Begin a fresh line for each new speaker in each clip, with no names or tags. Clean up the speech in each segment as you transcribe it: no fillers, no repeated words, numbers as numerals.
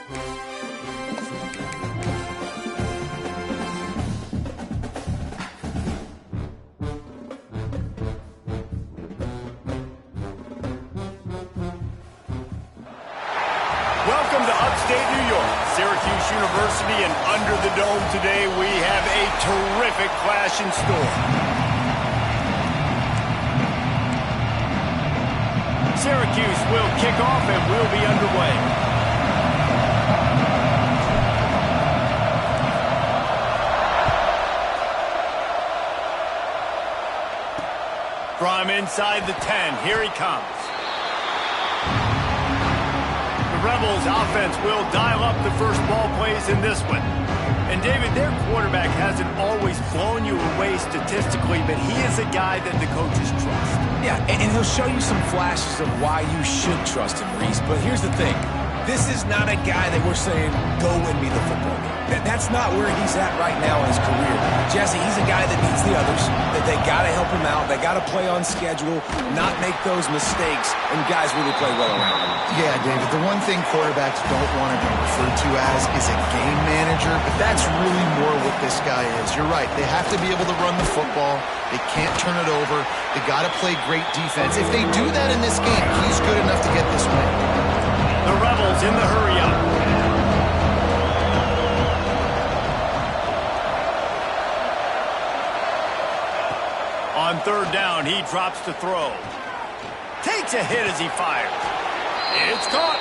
Welcome to upstate New York, Syracuse University, and under the dome today we have a terrific clash in store. Syracuse will kick off and will be underway. From inside the 10, here he comes. The Rebels offense will dial up the first ball plays in this one. And David, their quarterback hasn't always blown you away statistically, but he is a guy that the coaches trust.
Yeah, and he'll show you some flashes of why you should trust him, Reese. But here's the thing. This is not a guy that we're saying, go win me the football game. That's not where he's at right now in his career. Jesse, he's a guy that needs the others, that they got to help him out. They got to play on schedule, not make those mistakes, and guys really play well around him.
Yeah, David, the one thing quarterbacks don't want to be referred to as is a game manager, but that's really more what this guy is. You're right. They have to be able to run the football. They can't turn it over. They got to play great defense. If they do that in this game, he's good enough to get this win.
The Rebels in the hurry-up. On third down, he drops to throw. Takes a hit as he fires. It's caught.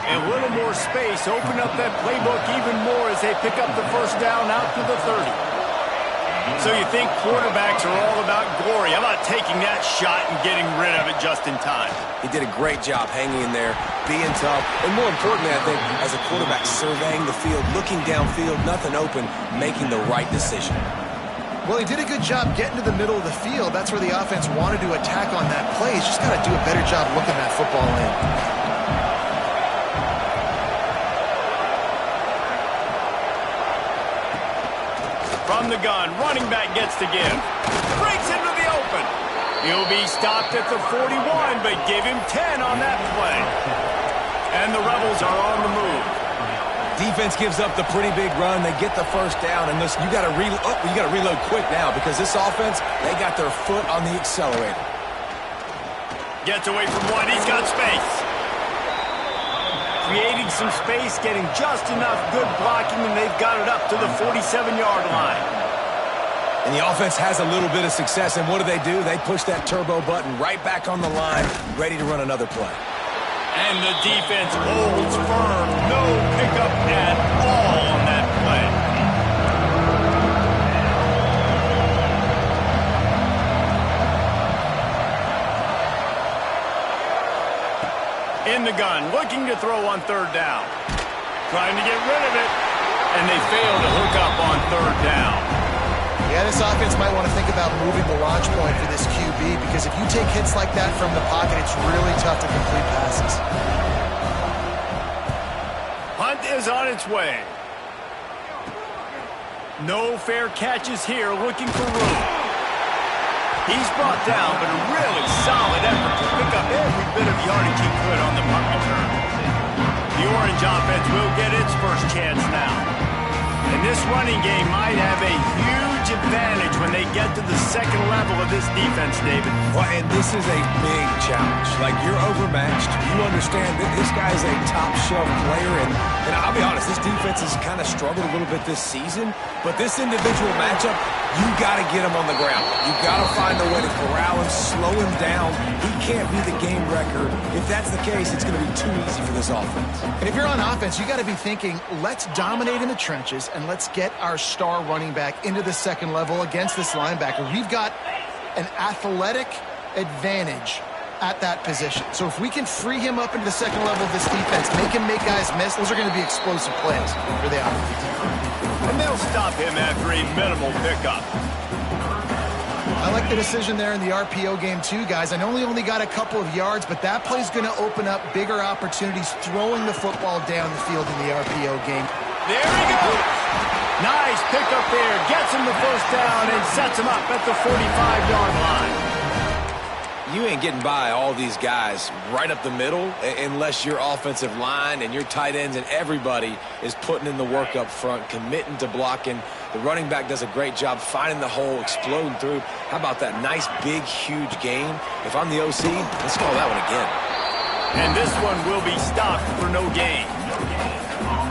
And a little more space. Open up that playbook even more as they pick up the first down out to the 30. So you think quarterbacks are all about glory. How about taking that shot and getting rid of it just in time?
He did a great job hanging in there, being tough, and more importantly, I think, as a quarterback, surveying the field, looking downfield, nothing open, making the right decision.
Well, he did a good job getting to the middle of the field. That's where the offense wanted to attack on that play. He's just got to do a better job looking that football in.
From the gun, running back gets to give. Breaks into the open. He'll be stopped at the 41, but give him 10 on that play. And the Rebels are on the move.
Defense gives up the pretty big run. They get the first down, and listen, you got to reload quick now because this offense, they got their foot on the accelerator.
Gets away from one. He's got space. Creating some space, getting just enough good blocking, and they've got it up to the 47-yard line.
And the offense has a little bit of success, and what do? They push that turbo button right back on the line, ready to run another play.
And the defense holds firm. No pickup at all on that play. In the gun, looking to throw on third down. Trying to get rid of it. And they fail to hook up on third down.
Yeah, this offense might want to think about moving the launch point for this QB because if you take hits like that from the pocket, it's really tough to complete passes.
Punt is on its way. No fair catches here, looking for room. He's brought down, but a really solid effort to pick up every bit of yardage he could on the punt return. The Orange offense will get its first chance now. And this running game might have a huge advantage when they get to the second level of this defense, David.
Well, and this is a big challenge. Like, you're overmatched. You understand that this guy's a top-shelf player, and I'll be honest, this defense has kind of struggled a little bit this season, but this individual matchup, you got to get him on the ground. You got to find a way to corral him, slow him down. He can't be the game wrecker. If that's the case, it's going to be too easy for this offense.
And if you're on offense, you got to be thinking, let's dominate in the trenches and let's get our star running back into the second level against this linebacker. We've got an athletic advantage at that position. So if we can free him up into the second level of this defense, make him make guys miss, those are going to be explosive plays for the offense.
And they'll stop him after a minimal pickup.
I like the decision there in the RPO game too, guys. I know he only got a couple of yards, but that play's going to open up bigger opportunities throwing the football down the field in the RPO game.
There he goes. Nice pickup there. Gets him the first down and sets him up at the 45-yard line.
You ain't getting by all these guys right up the middle unless your offensive line and your tight ends and everybody is putting in the work up front, committing to blocking. The running back does a great job finding the hole, exploding through. How about that nice, big, huge gain? If I'm the OC, let's call that one again.
And this one will be stopped for no gain.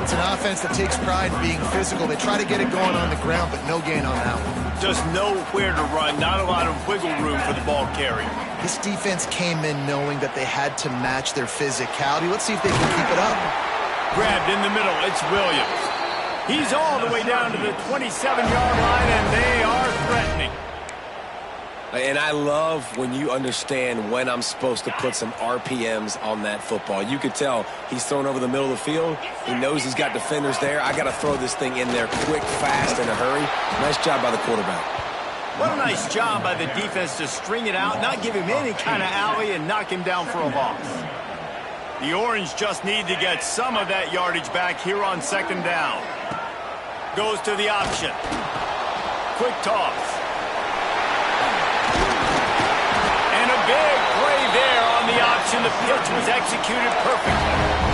It's an offense that takes pride in being physical. They try to get it going on the ground, but no gain on that one.
Just nowhere to run, not a lot of wiggle room for the ball carrier.
This defense came in knowing that they had to match their physicality. Let's see if they can keep it up.
Grabbed in the middle, it's Williams. He's all the way down to the 27-yard line, and they are threatening.
And I love when you understand when I'm supposed to put some RPMs on that football. You could tell he's thrown over the middle of the field. He knows he's got defenders there. I got to throw this thing in there quick, fast, in a hurry. Nice job by the quarterback.
What a nice job by the defense to string it out, not give him any kind of alley, and knock him down for a loss. The Orange just need to get some of that yardage back here on second down. Goes to the option. Quick toss. And a big play there on the option. The pitch was executed perfectly.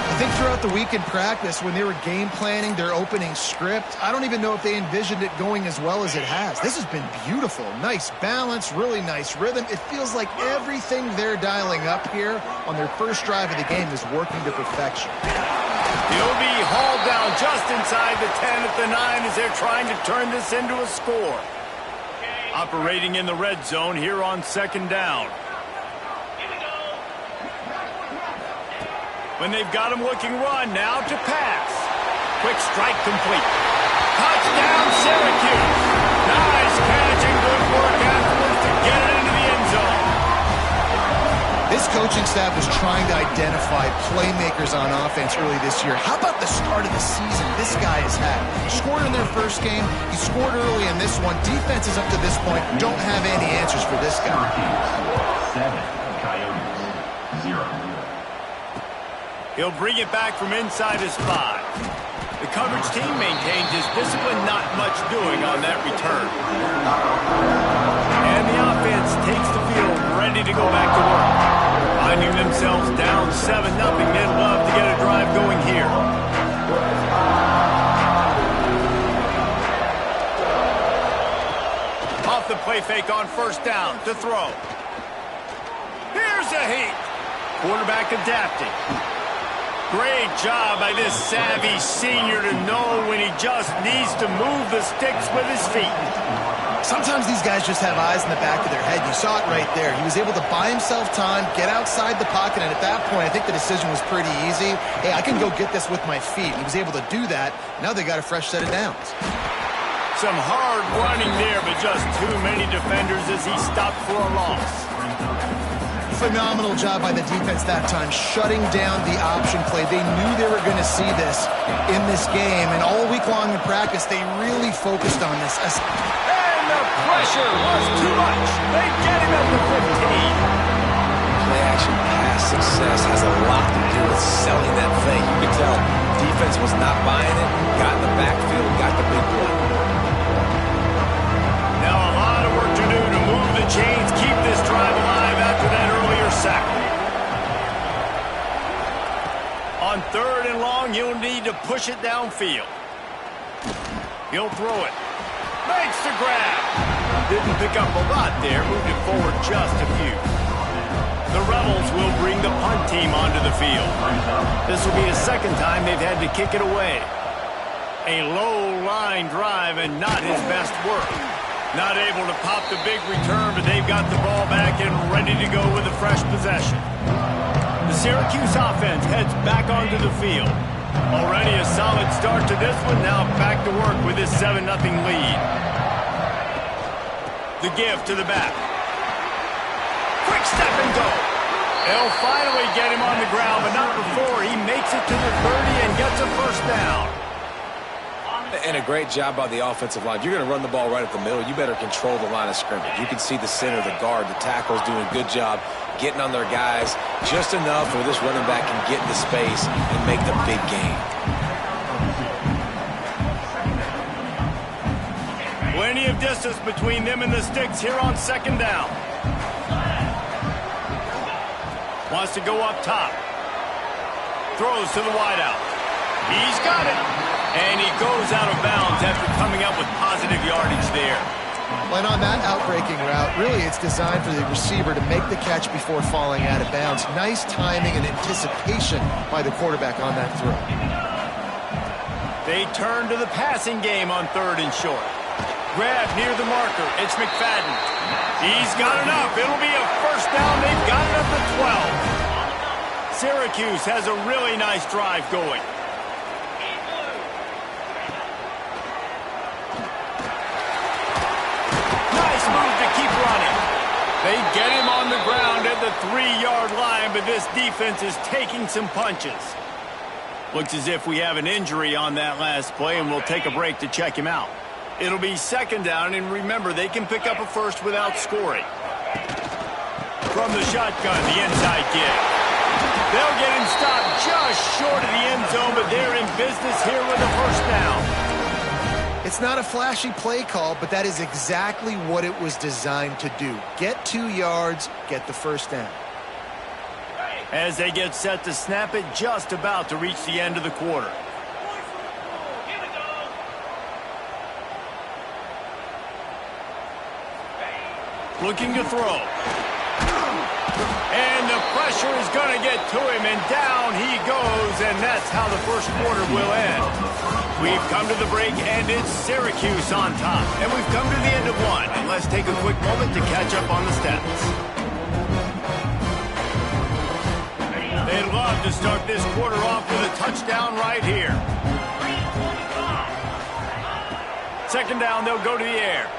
I think throughout the week in practice, when they were game planning their opening script, I don't even know if they envisioned it going as well as it has. This has been beautiful. Nice balance, really nice rhythm. It feels like everything they're dialing up here on their first drive of the game is working to perfection.
He'll be hauled down just inside the 10 at the 9 as they're trying to turn this into a score. Operating in the red zone here on second down. When they've got him looking run, now to pass. Quick strike complete. Touchdown, Syracuse. Nice catch and good work afterwards to get it into the end zone.
This coaching staff was trying to identify playmakers on offense early this year. How about the start of the season this guy has had? He scored in their first game. He scored early in this one. Defenses up to this point don't have any answers for this guy.
7, Coyotes, 0.
He'll bring it back from inside his 5. The coverage team maintains his discipline, not much doing on that return. And the offense takes the field, ready to go back to work. Finding themselves down 7-0, they'd love to get a drive going here. Off the play fake on first down to throw. Here's a heat. Quarterback adapting. Great job by this savvy senior to know when he just needs to move the sticks with his feet.
Sometimes these guys just have eyes in the back of their head. You saw it right there. He was able to buy himself time, get outside the pocket, and at that point, I think the decision was pretty easy. Hey, I can go get this with my feet. He was able to do that. Now they got a fresh set of downs.
Some hard running there, but just too many defenders as he stopped for a loss.
Phenomenal job by the defense that time, shutting down the option play. They knew they were going to see this in this game, and all week long in practice, they really focused on this.
And the pressure was too much. They get him at the 15.
Play action pass success has a lot to do with selling that fake. You can tell defense was not buying it, got in the backfield, got the big play.
Now a lot of work to do to move the chains, keep this drive alive after that earlier sack. On 3rd and long, you'll need to push it downfield. He'll throw it. Makes the grab. Didn't pick up a lot there, moved it forward just a few. The Rebels will bring the punt team onto the field. This will be the second time they've had to kick it away. A low-line drive and not his best work. Not able to pop the big return, but they've got the ball back and ready to go with a fresh possession. The Syracuse offense heads back onto the field. Already a solid start to this one, now back to work with this 7-0 lead. The give to the back. Quick step and go. They'll finally get him on the ground, but not before he makes it to the 30 and gets a first down.
And a great job by the offensive line. If you're going to run the ball right up the middle, you better control the line of scrimmage. You can see the center, the guard, the tackles doing a good job getting on their guys just enough where this running back can get into space and make the big gain.
Plenty of distance between them and the sticks here on second down. Wants to go up top. Throws to the wideout. He's got it. And he goes out of bounds after coming up with positive yardage there.
And on that outbreaking route, really it's designed for the receiver to make the catch before falling out of bounds. Nice timing and anticipation by the quarterback on that throw.
They turn to the passing game on 3rd and short. Grab near the marker. It's McFadden. He's got enough. It'll be a first down. They've got it up to 12. Syracuse has a really nice drive going. Nice move to keep running. They get him on the ground at the 3-yard line, but this defense is taking some punches. Looks as if we have an injury on that last play, and we'll take a break to check him out. It'll be 2nd down, and remember, they can pick up a first without scoring. From the shotgun, the inside kick. They'll get him stopped just short of the end zone, but they're in business here with a first down.
It's not a flashy play call, but that is exactly what it was designed to do. Get 2 yards, get the first down.
As they get set to snap it, just about to reach the end of the quarter. Looking to throw. And the pressure is going to get to him, and down he goes, and that's how the first quarter will end. We've come to the break, and it's Syracuse on top. And we've come to the end of one, and let's take a quick moment to catch up on the stats. They'd love to start this quarter off with a touchdown right here. 2nd down, they'll go to the air.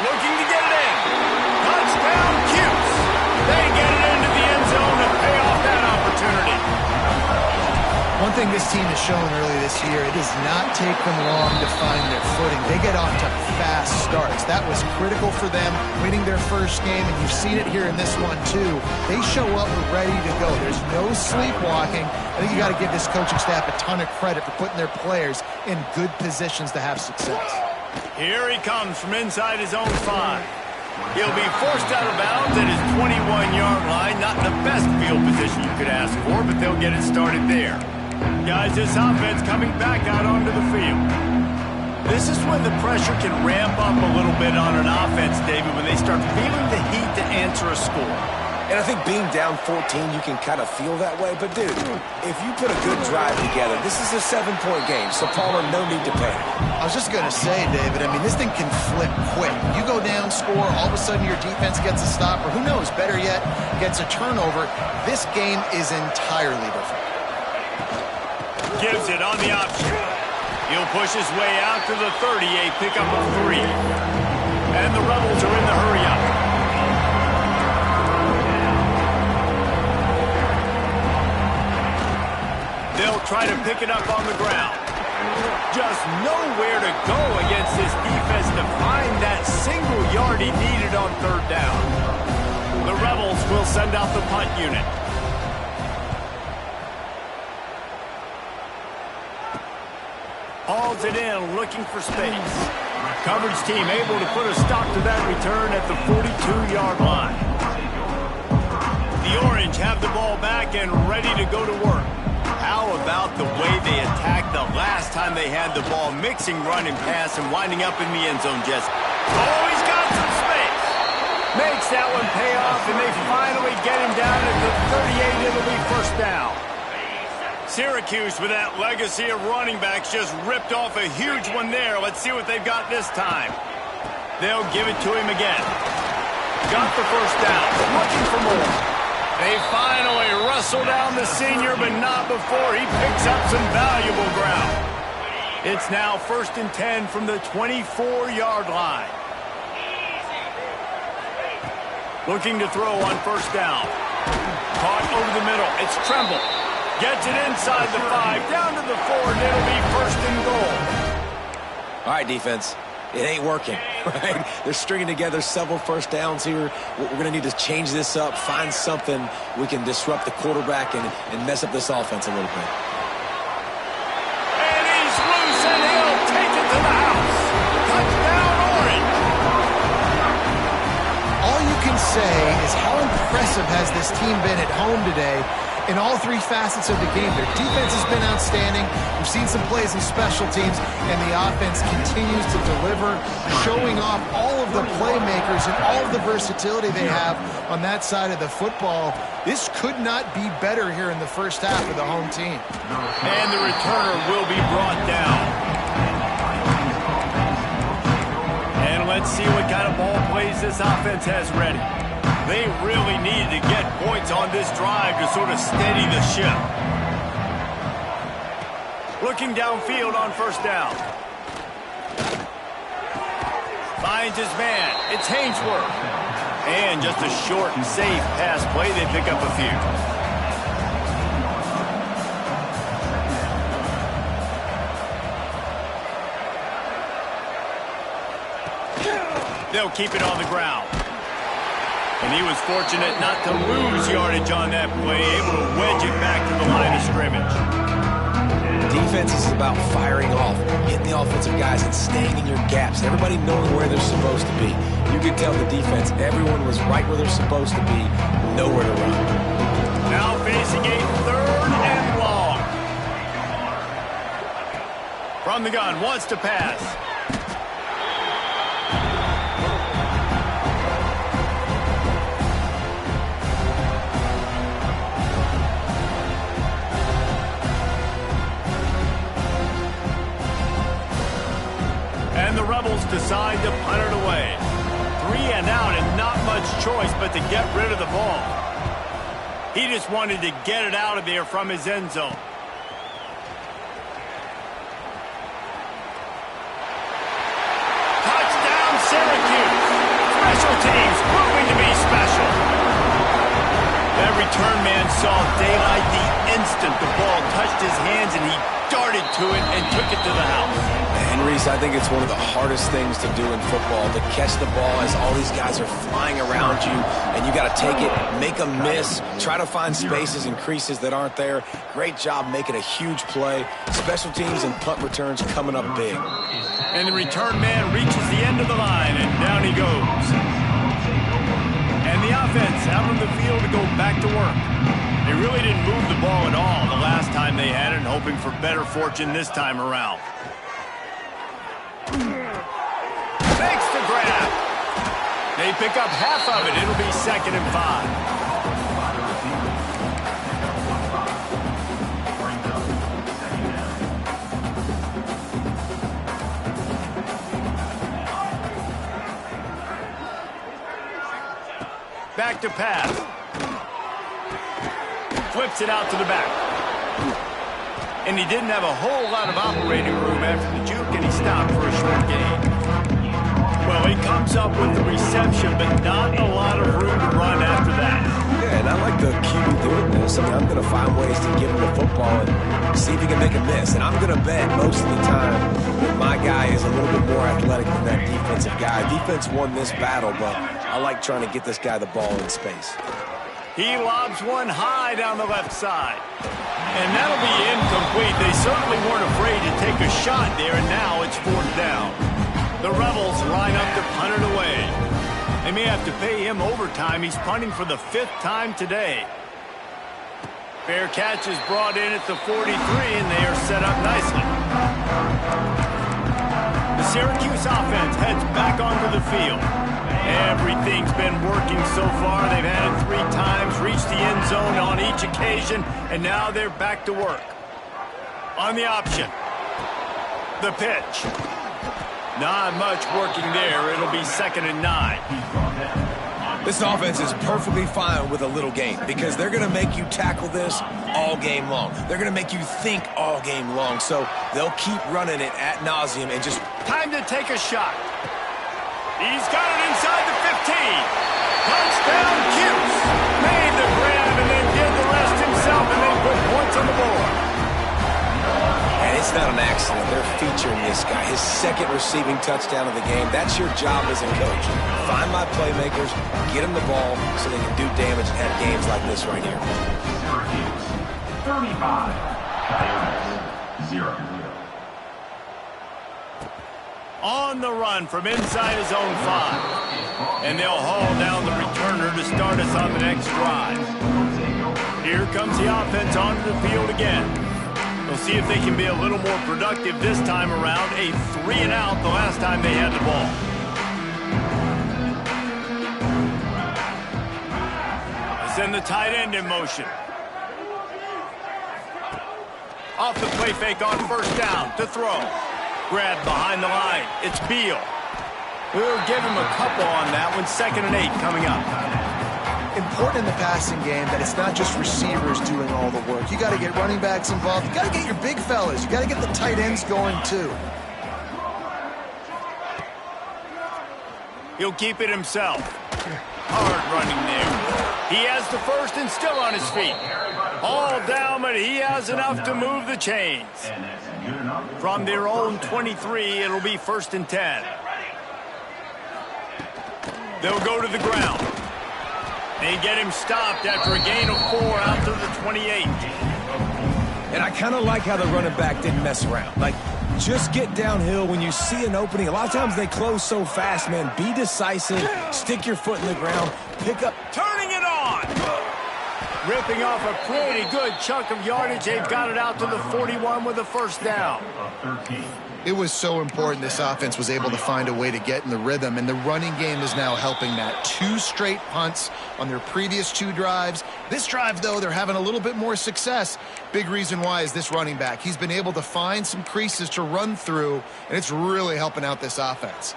Looking to get it in. Touchdown, CUSE. They get it into the end zone to pay off that opportunity.
One thing this team has shown early this year, it does not take them long to find their footing. They get off to fast starts. That was critical for them, winning their first game, and you've seen it here in this one too. They show up ready to go. There's no sleepwalking. I think you got to give this coaching staff a ton of credit for putting their players in good positions to have success.
Here he comes from inside his own 5. He'll be forced out of bounds at his 21-yard line. Not the best field position you could ask for, but they'll get it started there. Guys, this offense coming back out onto the field. This is when the pressure can ramp up a little bit on an offense, David, when they start feeling the heat to answer a score.
And I think being down 14, you can kind of feel that way. But, dude, if you put a good drive together, this is a 7-point game, so Palmer, no need to panic.
I was just going to say, David, I mean, this thing can flip quick. You go down, score, all of a sudden your defense gets a stop, or who knows, better yet, gets a turnover. This game is entirely different.
Gives it on the option. He'll push his way out to the 38, pick up a 3. And the Rebels are in the hurry-up. They'll try to pick it up on the ground. Just nowhere to go against this defense to find that single yard he needed on 3rd down. The Rebels will send out the punt unit. Hauls it in, looking for space. Coverage team able to put a stop to that return at the 42-yard line. The Orange have the ball back and ready to go to work. How about the way they attacked the last time they had the ball, mixing run and pass and winding up in the end zone, Jesse? Oh, he's got some space. Makes that one pay off, and they finally get him down at the 38. It'll be first down. Syracuse, with that legacy of running backs, just ripped off a huge one there. Let's see what they've got this time. They'll give it to him again. Got the first down. Looking for more. They finally wrestle down the senior, but not before he picks up some valuable ground. It's now 1st and 10 from the 24-yard line. Looking to throw on first down. Caught over the middle. It's Tremble. Gets it inside the 5, down to the 4, and it'll be 1st and goal.
All right, defense. It ain't working, right? They're stringing together several first downs here. We're going to need to change this up, find something we can disrupt the quarterback and mess up this offense a little bit.
And he's loose, and he'll take it to the house. Touchdown, Orange.
All you can say is how impressive has this team been at home today in all three facets of the game. Their defense has been outstanding. We've seen some plays in special teams, and the offense continues to deliver, showing off all of the playmakers and all of the versatility they have on that side of the football. This could not be better here in the first half of the home team.
And the returner will be brought down. And let's see what kind of ball plays this offense has ready. They really needed to get points on this drive to sort of steady the ship. Looking downfield on first down. Finds his man. It's Hainsworth. And just a short and safe pass play. They pick up a few. They'll keep it on the ground. And he was fortunate not to lose yardage on that play, able to wedge it back to the line of scrimmage.
Defense is about firing off, hitting the offensive guys and staying in your gaps. Everybody knowing where they're supposed to be. You could tell the defense, everyone was right where they're supposed to be, nowhere to run.
Now facing a 3rd and long. From the gun, wants to pass. And the Rebels decide to punt it away. 3 and out and not much choice but to get rid of the ball. He just wanted to get it out of there from his end zone. Touchdown, Syracuse. Special teams proving to be special. That return man saw daylight the instant the ball touched his hands, and he darted to it and took it to the house.
And Reese, I think it's one of the hardest things to do in football, to catch the ball as all these guys are flying around you, and you got to take it, make a miss, try to find spaces and creases that aren't there. Great job making a huge play. Special teams and punt returns coming up big.
And the return man reaches the end of the line, and down he goes. And the offense out on the field to go back to work. They really didn't move the ball at all the last time they had it, hoping for better fortune this time around. Makes the grab. They pick up half of it. It'll be 2nd and 5. Back to pass. Flips it out to the back. And he didn't have a whole lot of operating room after the juke, and he stopped for a short gain. Well, he comes up with the reception, but not a lot of room to run after that.
Yeah, and I like the QB doing this. I mean, I'm going to find ways to give him the football and see if he can make a miss. And I'm going to bet most of the time that my guy is a little bit more athletic than that defensive guy. Defense won this battle, but I like trying to get this guy the ball in space.
He lobs one high down the left side. And that'll be incomplete. They certainly weren't afraid to take a shot there, and now it's 4th down. The Rebels line up to punt it away. They may have to pay him overtime. He's punting for the 5th time today. Fair catch is brought in at the 43, and they are set up nicely. The Syracuse offense heads back onto the field. Everything's been working so far. They've had it 3 times, reached the end zone on each occasion, and now they're back to work. On the option. The pitch. Not much working there. It'll be 2nd and 9.
This offense is perfectly fine with a little game because they're going to make you tackle this all game long. They're going to make you think all game long, so they'll keep running it ad nauseum and just...
Time to take a shot. He's got it inside the 15. Touchdown, CUSE. Made the grab and then did the rest himself, and they put points on the board.
And it's not an accident. They're featuring this guy. His 2nd receiving touchdown of the game. That's your job as a coach. Find my playmakers, get them the ball so they can do damage and have games like this right here.
Syracuse, 35. Coyotes, 0.
On the run from inside his own 5. And they'll haul down the returner returner to start us on the next drive. Here comes the offense onto the field again. We'll see if they can be a little more productive this time around. A 3-and-out the last time they had the ball. Send the tight end in motion. Off the play fake on first down to throw. Grab behind the line. It's Beal. We'll give him a couple on that one. 2nd and 8 coming up.
Important in the passing game that it's not just receivers doing all the work. You got to get running backs involved. You got to get your big fellas. You got to get the tight ends going too.
He'll keep it himself. Hard running there. He has the first and still on his feet. All down, but he has enough to move the chains. From their own 23, it'll be 1st and 10. They'll go to the ground. They get him stopped after a gain of 4 out to the 28.
And I kind of like how the running back didn't mess around. Like, just get downhill when you see an opening. A lot of times they close so fast, man. Be decisive. Stick your foot in the ground. Pick up.
Turning it on. Ripping off a pretty good chunk of yardage. They've got it out to the 41 with a first down.
It was so important this offense was able to find a way to get in the rhythm, and the running game is now helping that. 2 straight punts on their previous 2 drives. This drive, though, they're having a little bit more success. Big reason why is this running back. He's been able to find some creases to run through, and it's really helping out this offense.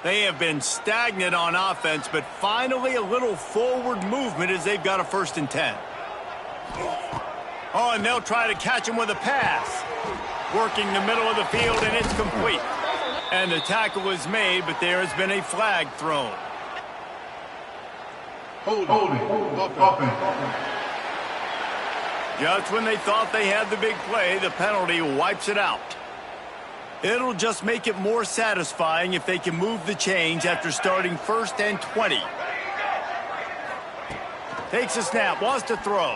They have been stagnant on offense, but finally a little forward movement as they've got a 1st and 10. Oh, and they'll try to catch him with a pass. Working the middle of the field, and it's complete. And the tackle is made, but there has been a flag thrown.
Holding.
Just when they thought they had the big play, the penalty wipes it out. It'll just make it more satisfying if they can move the chains after starting 1st and 20. Takes a snap, wants to throw.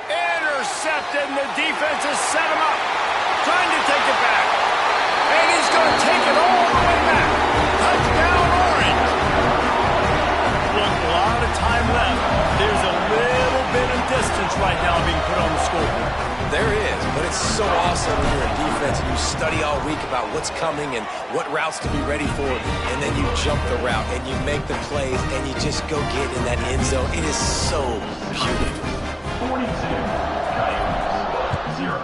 Intercepted, and the defense has set him up. Trying to take it back. And he's going to take it all the way back. Touchdown, Orange. Look, a lot of time left. There's a little bit of distance right now being put on the scoreboard.
There is, but it's so awesome when you're in defense and you study all week about what's coming and what routes to be ready for, and then you jump the route and you make the plays and you just go get in that end zone. It is so beautiful.
42, Coyotes, 0.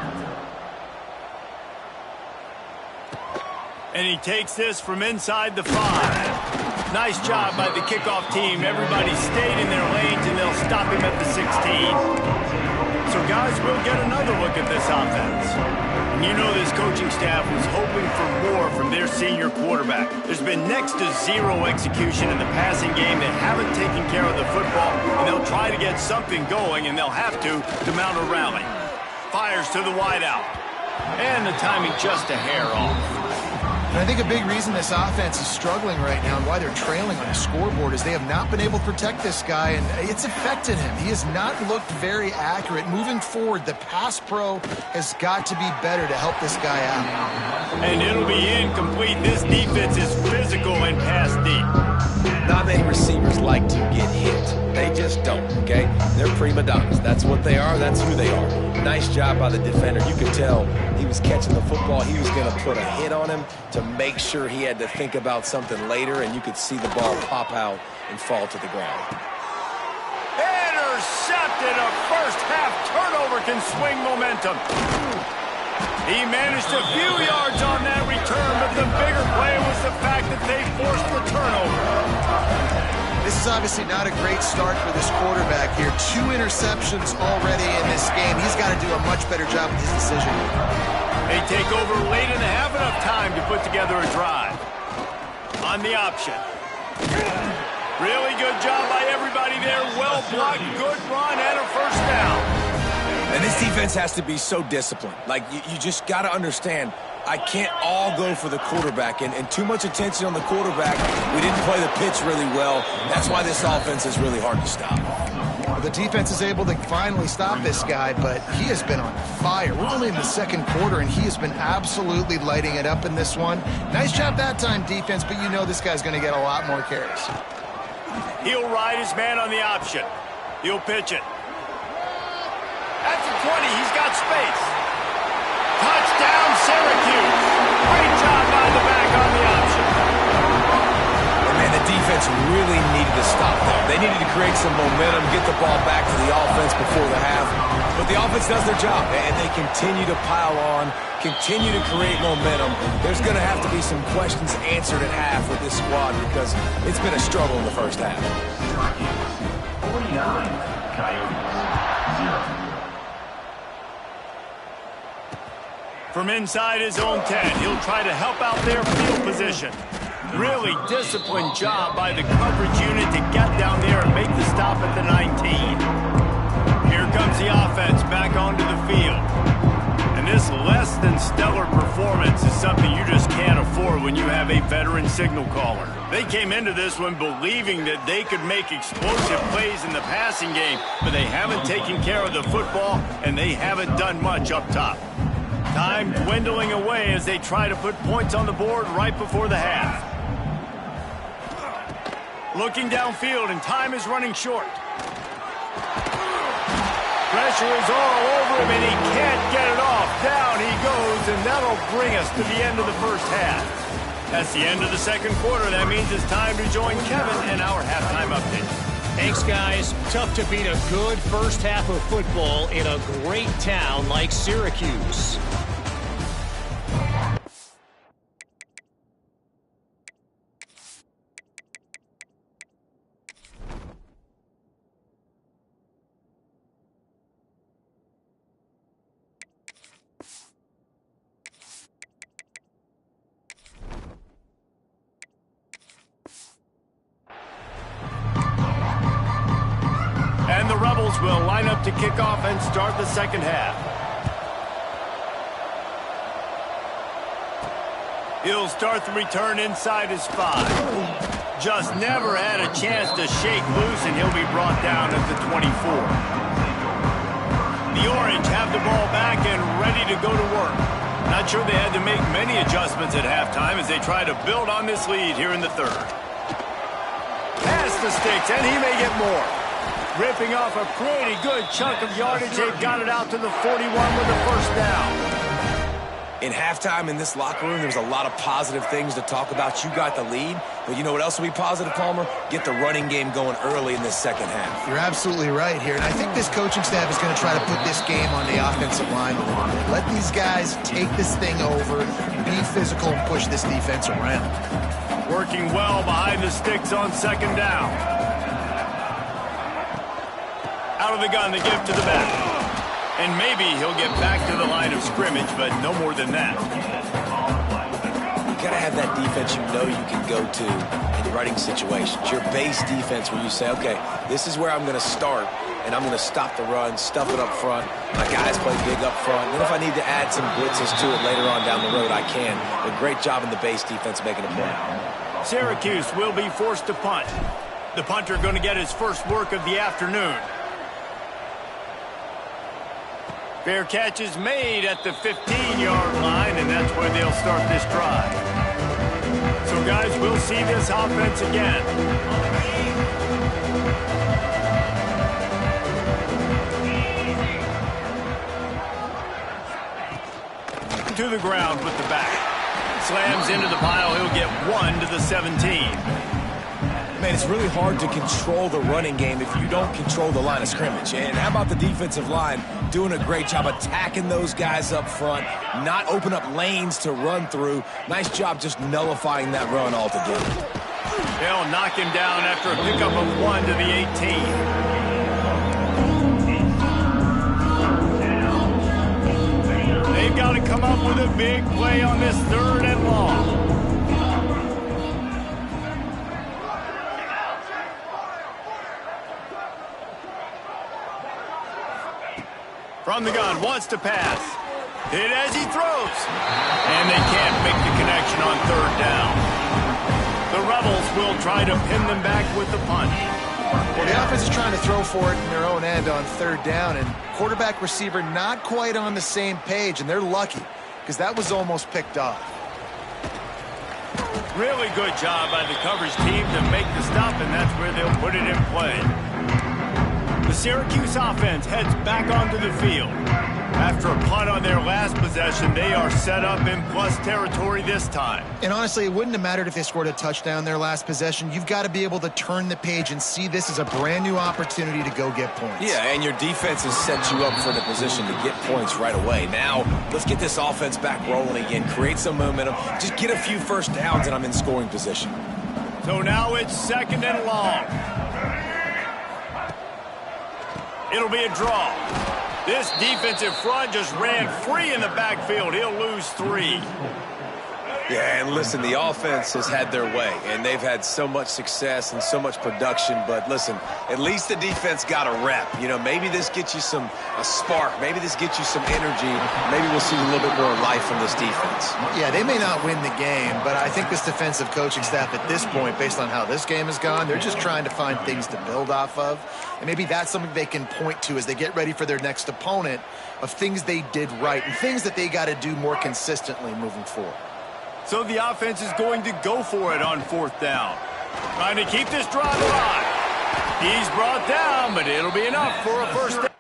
And he takes this from inside the 5. Nice job by the kickoff team. Everybody stayed in their lanes, and they'll stop him at the 16. So, guys, we'll get another look at this offense. And you know this coaching staff was hoping for more from their senior quarterback. There's been next to 0 execution in the passing game. They haven't taken care of the football, and they'll try to get something going, and they'll have to mount a rally. Fires to the wideout. And the timing just a hair off.
And I think a big reason this offense is struggling right now and why they're trailing on the scoreboard is they have not been able to protect this guy, and it's affected him. He has not looked very accurate. Moving forward, the pass pro has got to be better to help this guy out.
And it'll be incomplete. This defense is physical and pass deep.
Not many receivers like to get hit. They just don't, okay? They're prima donnas. That's what they are. That's who they are. Nice job by the defender. You could tell he was catching the football. He was going to put a hit on him to make sure he had to think about something later, and you could see the ball pop out and fall to the ground.
Intercepted. A first-half turnover can swing momentum. He managed a few yards on that return, but the bigger play was the fact that they forced the turnover.
This is obviously not a great start for this quarterback here. 2 interceptions already in this game. He's got to do a much better job with his decision.
They take over late and have enough time to put together a drive. On the option. Really good job by everybody there. Well blocked, good run, and a first down.
And this defense has to be so disciplined. Like, you just got to understand, I can't all go for the quarterback, and too much attention on the quarterback. We didn't play the pitch really well. That's why this offense is really hard to stop.
The defense is able to finally stop this guy, but he has been on fire. We're only in the second quarter, and he has been absolutely lighting it up in this one. Nice job that time, defense, but you know this guy's going to get a lot more carries.
He'll ride his man on the option. He'll pitch it. At the 20, he's got space. Touchdown, Syracuse. Great job by the back on the option.
Man, the defense really needed to stop there. They needed to create some momentum, get the ball back to the offense before the half. But the offense does their job, and they continue to pile on, continue to create momentum. There's going to have to be some questions answered at half with this squad because it's been a struggle in the first half.
49, Coyotes, 0.
From inside his own 10, he'll try to help out their field position. Really disciplined job by the coverage unit to get down there and make the stop at the 19. Here comes the offense back onto the field. And this less than stellar performance is something you just can't afford when you have a veteran signal caller. They came into this one believing that they could make explosive plays in the passing game, but they haven't taken care of the football, and they haven't done much up top. Time dwindling away as they try to put points on the board right before the half. Looking downfield, and time is running short. Pressure is all over him, and he can't get it off. Down he goes, and that'll bring us to the end of the first half. That's the end of the second quarter. That means it's time to join Kevin and our halftime update.
Thanks, guys. Tough to beat a good first half of football in a great town like Syracuse.
And the Rebels will line up to kick off and start the second half. He'll start the return inside his 5. Just never had a chance to shake loose, and he'll be brought down at the 24. The Orange have the ball back and ready to go to work. Not sure they had to make many adjustments at halftime as they try to build on this lead here in the third. Pass the sticks, and he may get more. Ripping off a pretty good chunk of yardage. They've got it out to the 41 with the first down.
In halftime in this locker room, there was a lot of positive things to talk about. You got the lead, but you know what else will be positive, Palmer? Get the running game going early in this second half.
You're absolutely right here, and I think this coaching staff is going to try to put this game on the offensive line a little bit. Let these guys take this thing over, be physical, and push this defense around.
Working well behind the sticks on second down. Out of the gun, the give to the back. And maybe he'll get back to the line of scrimmage, but no more than that.
You got to have that defense you know you can go to in running situations. Your base defense where you say, okay, this is where I'm going to start, and I'm going to stop the run, stuff it up front. My guys play big up front. Then if I need to add some blitzes to it later on down the road, I can. But great job in the base defense making a play.
Syracuse will be forced to punt. The punter going to get his first work of the afternoon. Fair catch is made at the 15-yard line, and that's where they'll start this drive. So, guys, we'll see this offense again. To the ground with the back. Slams into the pile. He'll get 1 to the 17.
Man, it's really hard to control the running game if you don't control the line of scrimmage. And how about the defensive line doing a great job attacking those guys up front, not open up lanes to run through. Nice job just nullifying that run altogether.
They'll knock him down after a pickup of 1 to the 18. They've got to come up with a big play on this 3rd and long. From the gun, wants to pass. Hit as he throws. And they can't make the connection on 3rd down. The Rebels will try to pin them back with the punt.
Well, the offense is trying to throw for it in their own end on third down, and quarterback receiver not quite on the same page, and they're lucky because that was almost picked off.
Really good job by the coverage team to make the stop, and that's where they'll put it in play. The Syracuse offense heads back onto the field. After a punt on their last possession, they are set up in plus territory this time.
And honestly, it wouldn't have mattered if they scored a touchdown their last possession. You've got to be able to turn the page and see this as a brand new opportunity to go get points.
Yeah, and your defense has set you up for the position to get points right away. Now, let's get this offense back rolling again, create some momentum, just get a few first downs, and I'm in scoring position.
So now it's 2nd and long. It'll be a draw. This defensive front just ran free in the backfield. He'll lose 3.
Yeah, and listen, the offense has had their way, and they've had so much success and so much production. But listen, at least the defense got a rep. You know, maybe this gets you a spark. Maybe this gets you some energy. Maybe we'll see a little bit more life from this defense.
Yeah, they may not win the game, but I think this defensive coaching staff at this point, based on how this game has gone, they're just trying to find things to build off of. And maybe that's something they can point to as they get ready for their next opponent, of things they did right and things that they got to do more consistently moving forward.
So the offense is going to go for it on 4th down. Trying to keep this drive alive. He's brought down, but it'll be enough for a first down.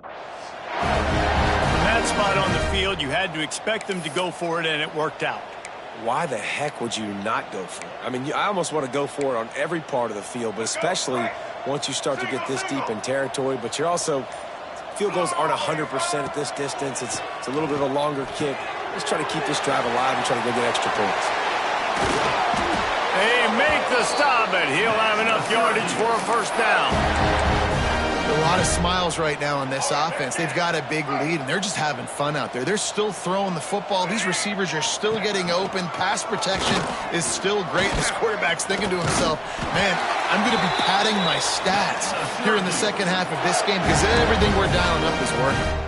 From that spot on the field, you had to expect them to go for it, and it worked out.
Why the heck would you not go for it? I mean, I almost want to go for it on every part of the field, but especially once you start to get this deep in territory. But you're also, field goals aren't 100% at this distance. It's a little bit of a longer kick. Let's try to keep this drive alive and try to go get extra points.
They make the stop, and he'll have enough yardage for a first down.
A lot of smiles right now on this offense. They've got a big lead, and they're just having fun out there. They're still throwing the football. These receivers are still getting open. Pass protection is still great. This quarterback's thinking to himself, man, I'm going to be padding my stats here in the second half of this game because everything we're dialing up is working.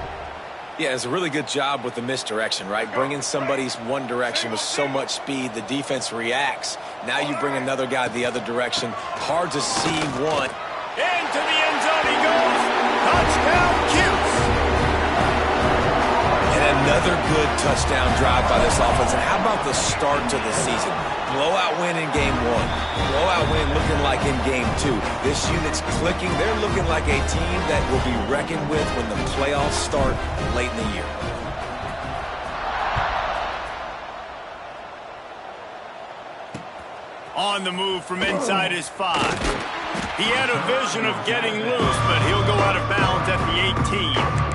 Yeah, it's a really good job with the misdirection, right? Bringing somebody's one direction with so much speed, the defense reacts. Now you bring another guy the other direction. Hard to see one.
Into the end zone he goes. Touchdown, CUSE.
And another good touchdown drive by this offense. And how about the start to the season? Blowout win in game 1. Blowout win looking like in game 2. This unit's clicking. They're looking like a team that will be reckoned with when the playoffs start late in the year.
On the move from inside his 5. He had a vision of getting loose, but he'll go out of bounds at the 18.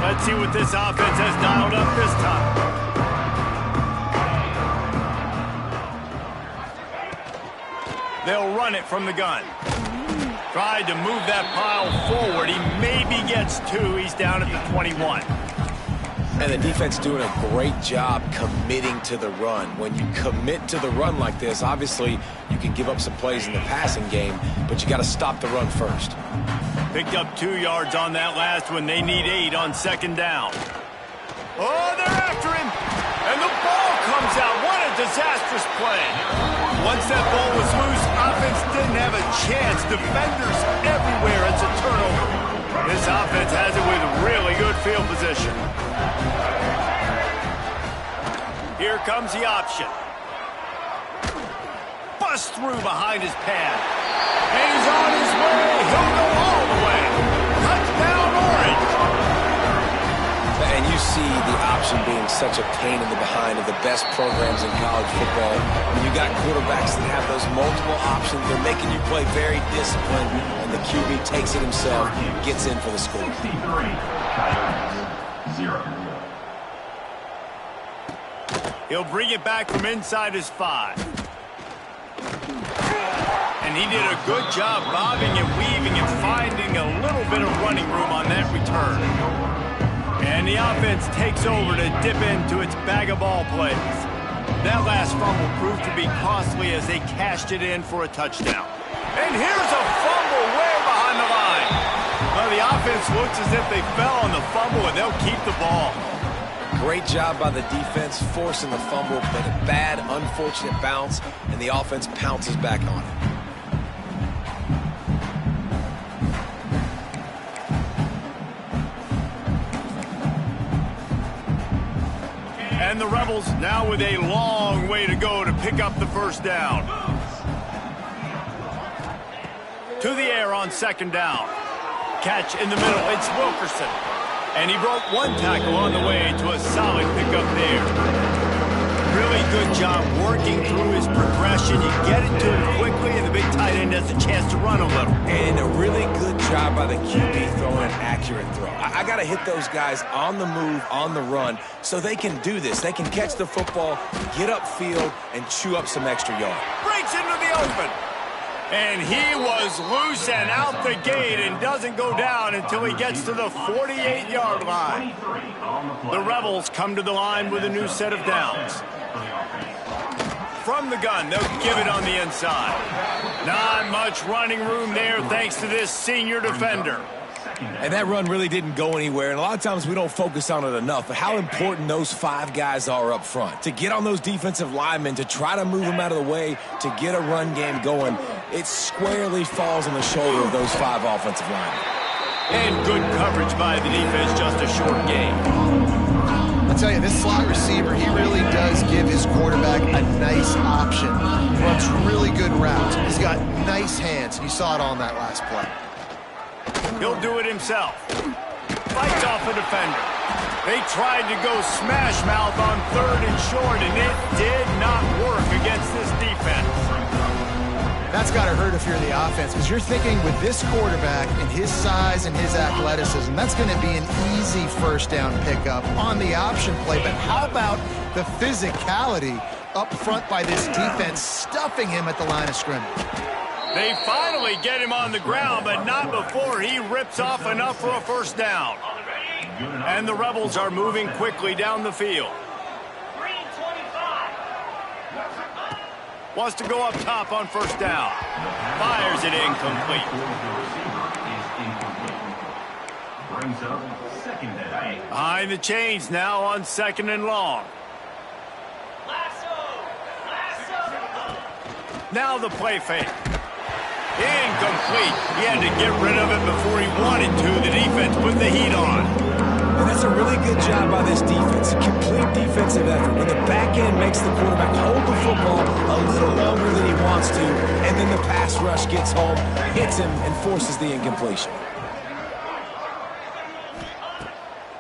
Let's see what this offense has dialed up this time. They'll run it from the gun. Tried to move that pile forward. He maybe gets 2. He's down at the 21.
And the defense doing a great job committing to the run. When you commit to the run like this, obviously you can give up some plays in the passing game, but you got to stop the run first.
Picked up 2 yards on that last one. They need 8 on 2nd down. Oh, they're after him. And the ball comes out. What a disastrous play. Once that ball was loose, offense didn't have a chance. Defenders everywhere. It's a turnover. This offense has it with really good field position. Here comes the option. Bust through behind his pad. And he's on his way. He'll go all the way. Touchdown, Orange.
And you see the option being such a pain in the behind of the best programs in college football. When you got quarterbacks that have those multiple options, they're making you play very disciplined, and the QB takes it himself, gets in for the score.
63, Coyotes, 0.
He'll bring it back from inside his 5. And he did a good job bobbing and weaving and finding a little bit of running room on that return. And the offense takes over to dip into its bag of ball plays. That last fumble proved to be costly as they cashed it in for a touchdown. And here's a fumble way behind the line. Well, the offense looks as if they fell on the fumble, and they'll keep the ball.
Great job by the defense, forcing the fumble, but a bad, unfortunate bounce, and the offense pounces back on it.
And the Rebels now with a long way to go to pick up the first down. To the air on second down. Catch in the middle. It's Wilkerson. And he broke one tackle on the way to a solid pickup there. Really good job working through his progression. You get it to him quickly, and the big tight end has a chance to run a little.
And a really good job by the QB throwing an accurate throw. I got to hit those guys on the move, on the run, so they can do this. They can catch the football, get upfield, and chew up some extra yard.
Breaks into the open. And he was loose and out the gate and doesn't go down until he gets to the 48-yard line. The Rebels come to the line with a new set of downs. From the gun, they'll give it on the inside. Not much running room there thanks to this senior defender.
And that run really didn't go anywhere, and a lot of times we don't focus on it enough, but how important those 5 guys are up front. To get on those defensive linemen, to try to move them out of the way, to get a run game going, it squarely falls on the shoulder of those 5 offensive linemen.
And good coverage by the defense, just a short gain.
I'll tell you, this slot receiver, he really does give his quarterback a nice option. He runs really good routes. He's got nice hands. You saw it on that last play.
He'll do it himself. Fights off a defender. They tried to go smash mouth on third and short, and it did not work against this defense.
That's got to hurt if you're the offense, because you're thinking with this quarterback and his size and his athleticism, that's going to be an easy first down pickup on the option play. But how about the physicality up front by this defense, stuffing him at the line of scrimmage?
They finally get him on the ground, but not before he rips off enough for a first down. And the Rebels are moving quickly down the field. Wants to go up top on first down. Fires it incomplete. Behind the chains now on second and long. Now the play fake. Incomplete. He had to get rid of it before he wanted to. The defense put the heat on.
And that's a really good job by this defense. A complete defensive effort. When the back end makes the quarterback hold the football a little longer than he wants to, and then the pass rush gets home, hits him, and forces the incompletion.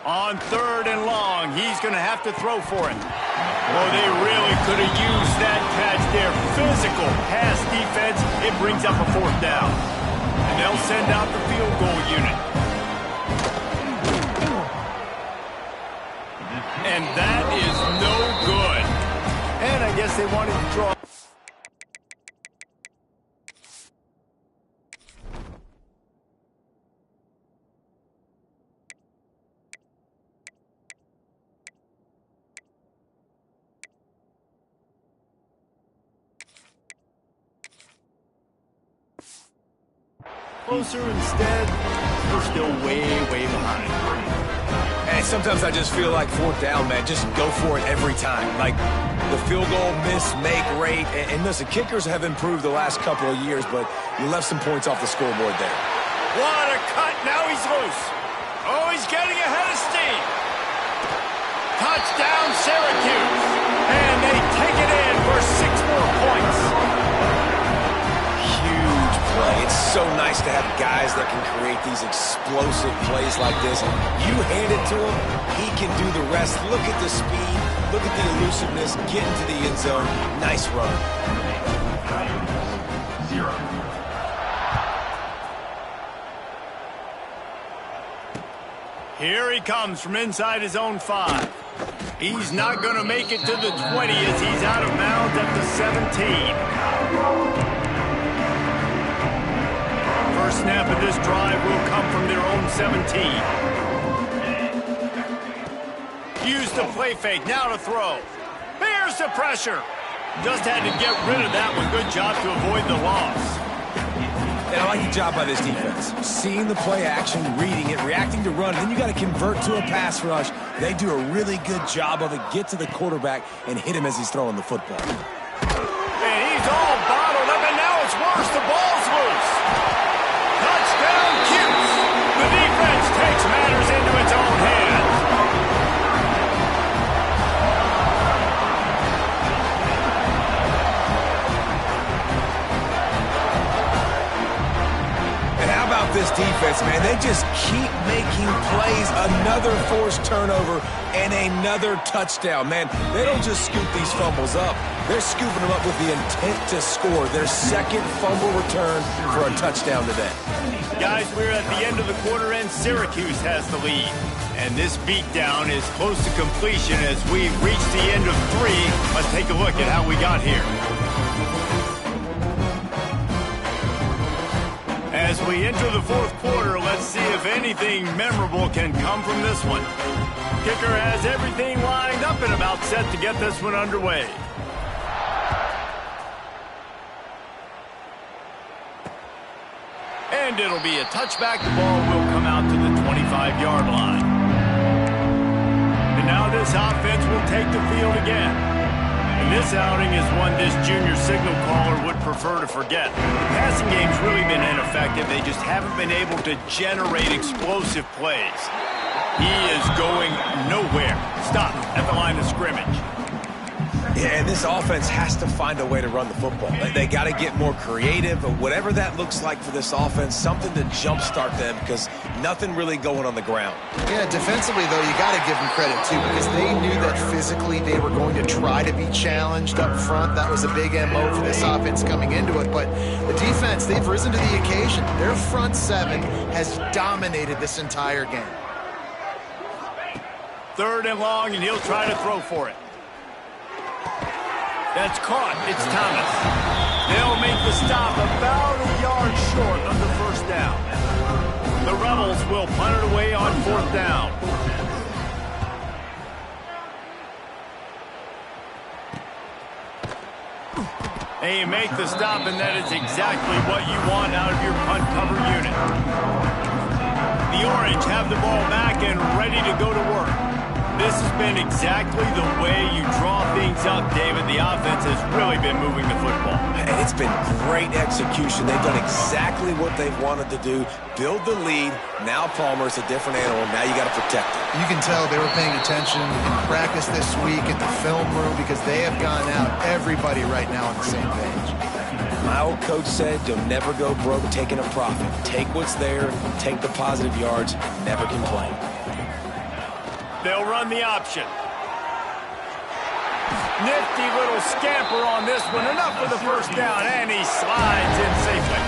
On third and long, he's going to have to throw for it. Oh, they really could have used that catch there. Physical pass defense. It brings up a fourth down. And they'll send out the field goal unit. And that is no good. And I guess they wanted to draw. Closer instead, we're still way behind.
And sometimes I just feel like fourth down, man, just go for it every time. Like the field goal miss, make rate. And listen, kickers have improved the last couple of years, but you left some points off the scoreboard there.
What a cut. Now he's loose. Oh, he's getting ahead of steam. Touchdown, Syracuse. And they take it in for 6 more points.
Huge play. It's so nice to have guys that can create these explosive plays like this. You hand it to him, he can do the rest. Look at the speed, look at the elusiveness, get into the end zone. Nice run.
0.
Here he comes from inside his own 5. He's not going to make it to the 20 as he's out of bounds at the 17. First snap of this drive will come from their own 17. Use the play fake, now to throw. Here's the pressure. Just had to get rid of that one. Good job to avoid the loss.
And I like the job by this defense. Seeing the play action, reading it, reacting to run, and then you got to convert to a pass rush. They do a really good job of it. Get to the quarterback and hit him as he's throwing the football.
And he's all bottled up, and now it's worse. The ball's loose. Touchdown, CUSE. The defense takes matters into its own hands.
This defense, man, they just keep making plays. Another forced turnover and another touchdown. Man, they don't just scoop these fumbles up. They're scooping them up with the intent to score. Their second fumble return for a touchdown today.
Guys, we're at the end of the quarter, and Syracuse has the lead. And this beatdown is close to completion as we've reached the end of 3. Let's take a look at how we got here. As we enter the fourth quarter, let's see if anything memorable can come from this one. Kicker has everything lined up and about set to get this one underway. And it'll be a touchback. The ball will come out to the 25-yard line. And now this offense will take the field again. And this outing is one this junior signal caller would prefer to forget. The passing game's really been ineffective. They just haven't been able to generate explosive plays. He is going nowhere. Stop at the line of scrimmage.
Yeah, and this offense has to find a way to run the football. They got to get more creative, but whatever that looks like for this offense, something to jumpstart them because nothing really going on the ground.
Yeah, defensively, though, you got to give them credit, too, because they knew that physically they were going to try to be challenged up front. That was a big MO for this offense coming into it, but the defense, they've risen to the occasion. Their front seven has dominated this entire game.
3rd and long, and he'll try to throw for it. That's caught. It's Thomas. They'll make the stop about a yard short of the first down. The Rebels will punt it away on 4th down. And you make the stop, and that is exactly what you want out of your punt cover unit. The Orange have the ball back and ready to go to work. This has been exactly the way you draw things up, David. The offense has really been moving the football.
It's been great execution. They've done exactly what they've wanted to do. Build the lead. Now Palmer's a different animal. Now you got to protect it.
You can tell they were paying attention in practice this week at the film room because they have gone out, everybody right now on the same page.
My old coach said, you'll never go broke taking a profit. Take what's there, take the positive yards, never complain.
They'll run the option. Nifty little scamper on this one. Enough for the first down, and he slides in safely.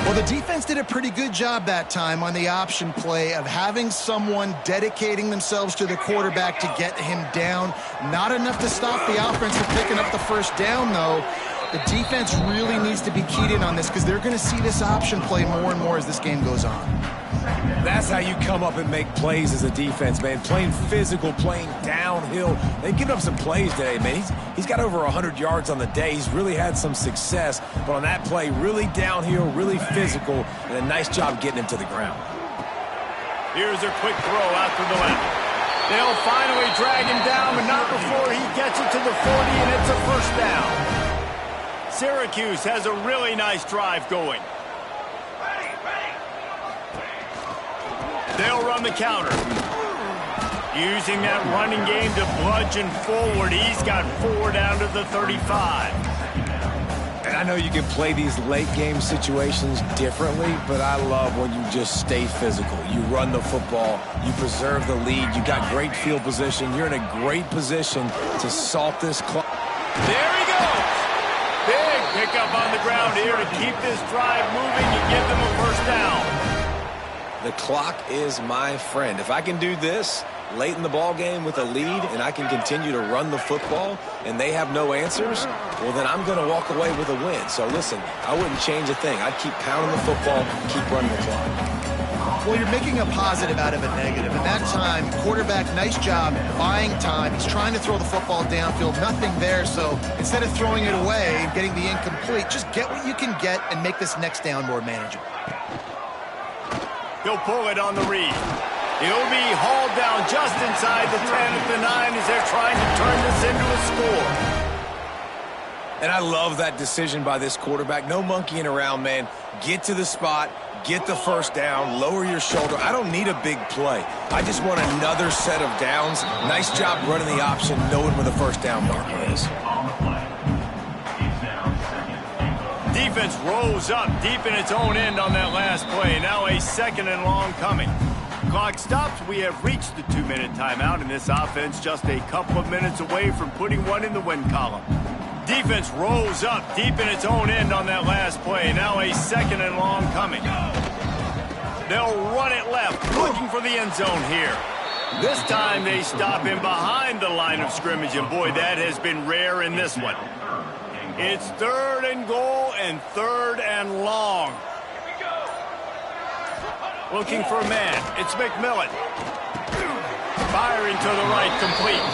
Well, the defense did a pretty good job that time on the option play of having someone dedicating themselves to the quarterback to get him down. Not enough to stop the offense from picking up the first down, though. The defense really needs to be keyed in on this because they're going to see this option play more and more as this game goes on.
That's how you come up and make plays as a defense, man. Playing physical, playing downhill. They've given up some plays today, man. He's got over 100 yards on the day. He's really had some success. But on that play, really downhill, really physical, and a nice job getting him to the ground.
Here's a quick throw out to the left. They'll finally drag him down, but not before he gets it to the 40, and it's a first down. Syracuse has a really nice drive going. They'll run the counter. Using that running game to bludgeon forward. He's got 4 down to the 35.
And I know you can play these late game situations differently, but I love when you just stay physical. You run the football, you preserve the lead, you got great field position, you're in a great position to salt this clock.
There he goes. Big pickup on the ground here to keep this drive moving and give them a first down.
The clock is my friend. If I can do this late in the ball game with a lead and I can continue to run the football and they have no answers, well, then I'm going to walk away with a win. So, listen, I wouldn't change a thing. I'd keep pounding the football, keep running the clock.
Well, you're making a positive out of a negative. And that time, quarterback, nice job buying time. He's trying to throw the football downfield. Nothing there. So instead of throwing it away and getting the incomplete, just get what you can get and make this next down more manageable.
He'll pull it on the read. He'll be hauled down just inside the 10 at the 9 as they're trying to turn this into a score.
And I love that decision by this quarterback. No monkeying around, man. Get to the spot, get the first down, lower your shoulder. I don't need a big play. I just want another set of downs. Nice job running the option, knowing where the first down marker is.
Defense rolls up deep in its own end on that last play. Now a 2nd and long coming. Clock stops. We have reached the 2-minute timeout, and this offense just a couple of minutes away from putting one in the win column. Defense rolls up deep in its own end on that last play. Now a 2nd and long coming. They'll run it left, looking for the end zone here. This time they stop him behind the line of scrimmage, and boy, that has been rare in this one. It's 3rd and goal and 3rd and long. Looking for a man. It's McMillan. Firing to the right, complete.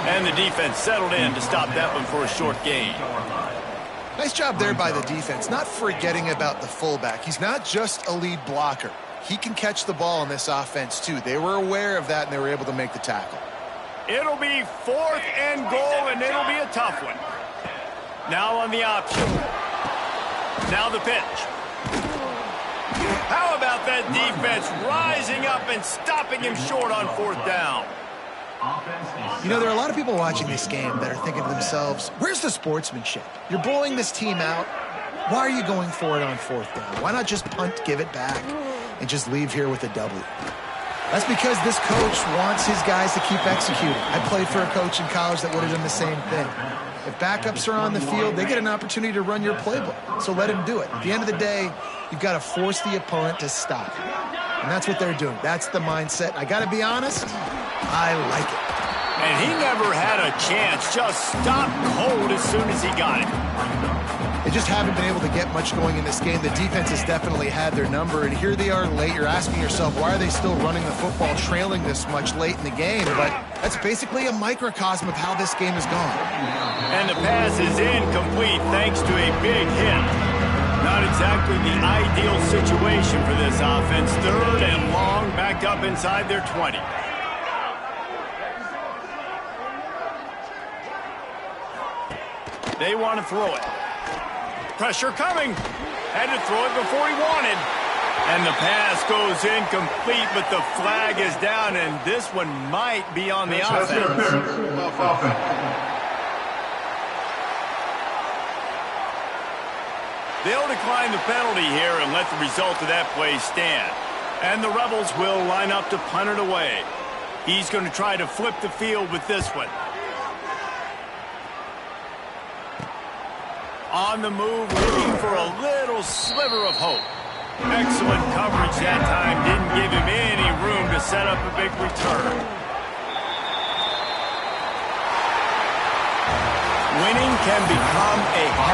And the defense settled in to stop that one for a short gain.
Nice job there by the defense, not forgetting about the fullback. He's not just a lead blocker. He can catch the ball in this offense, too. They were aware of that, and they were able to make the tackle.
It'll be 4th and goal, and it'll be a tough one. Now on the option. Now the pitch. How about that defense rising up and stopping him short on 4th down?
You know, there are a lot of people watching this game that are thinking to themselves, where's the sportsmanship? You're blowing this team out. Why are you going for it on 4th down? Why not just punt, give it back, and just leave here with a W? That's because this coach wants his guys to keep executing. I played for a coach in college that would have done the same thing. If backups are on the field, they get an opportunity to run your playbook. So let him do it. At the end of the day, you've got to force the opponent to stop. And that's what they're doing. That's the mindset. I got to be honest, I like it.
And he never had a chance. Just stopped cold as soon as he got it.
They just haven't been able to get much going in this game. The defense has definitely had their number, and here they are late. You're asking yourself, why are they still running the football, trailing this much late in the game? But that's basically a microcosm of how this game has gone.
And the pass is incomplete thanks to a big hit. Not exactly the ideal situation for this offense. 3rd and long, back up inside their 20. They want to throw it. Pressure coming. Had to throw it before he wanted. And the pass goes incomplete, but the flag is down, and this one might be on the offense. They'll decline the penalty here and let the result of that play stand. And the Rebels will line up to punt it away. He's going to try to flip the field with this one. On the move, looking for a little sliver of hope. Excellent coverage that time. Didn't give him any room to set up a big return. Winning can become a